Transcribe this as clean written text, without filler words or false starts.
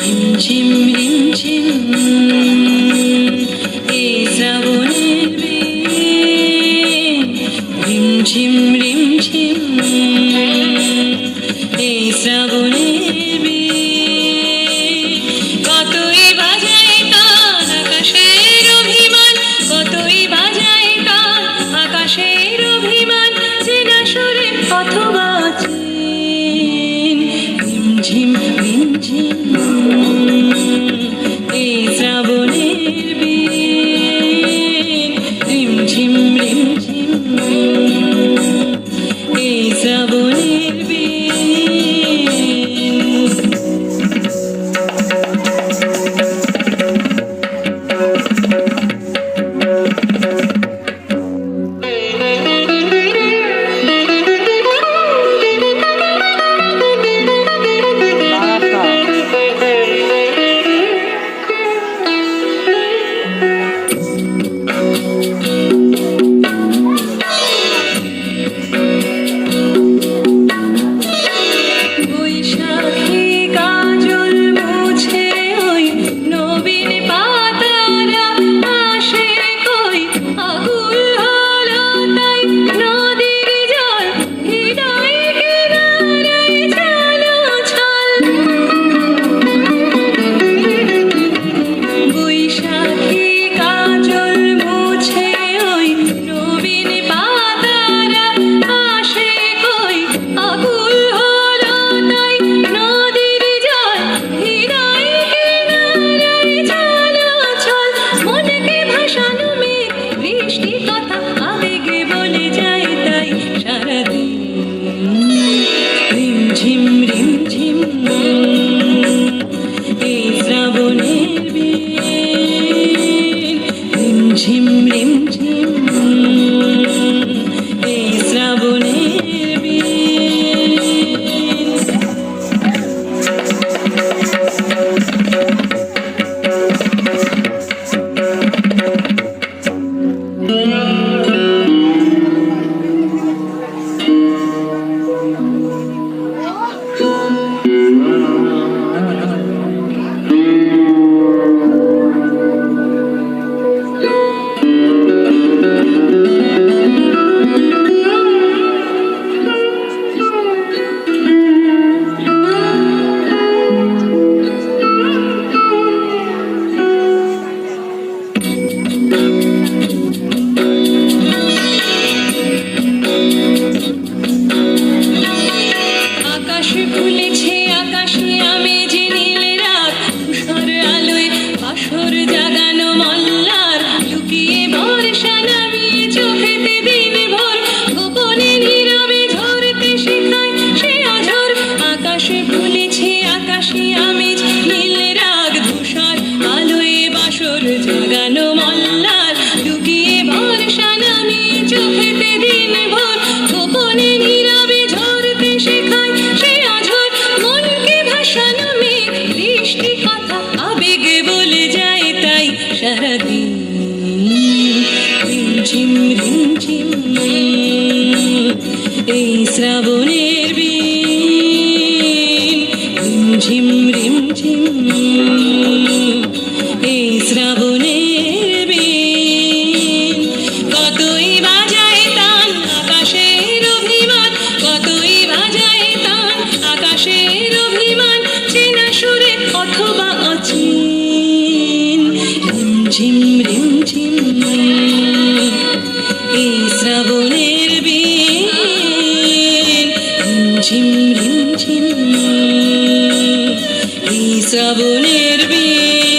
রিমঝিম রিমঝিম এই শ্রাবণের বেগ, রিমঝিম রিমঝিম এই শ্রাবণের বেগ। কতই বাজায় কান আকাশের অভিমান, কতই বাজায় কান আকাশের অভিমান, চেনা সুরে অথবা চেন। রিমঝিম রিমঝিম এই শ্রাবণের বেগ, রিমঝিম রিমঝিম এই শ্রাবণের বেগ। রিমঝিম রিমঝিম এই শ্রাবণের বেগ, রিমঝিম রিমঝিম এই শ্রাবণের বেগ। সারাদিন রিমঝিম রিমঝিম এই শ্রাবণের বেগ, রিমঝিম রিমঝিম এই শ্রাবণের বেগ। কতই বাজায় তান আকাশের অভিমান, কতই বাজায় তান আকাশের অভিমান, চেনা সুরে অথবা অচেন। রিমঝিম রিমঝিম এই শ্রাবণের বেগ, রিমঝিম রিমঝিম এই শ্রাবণের বেগ।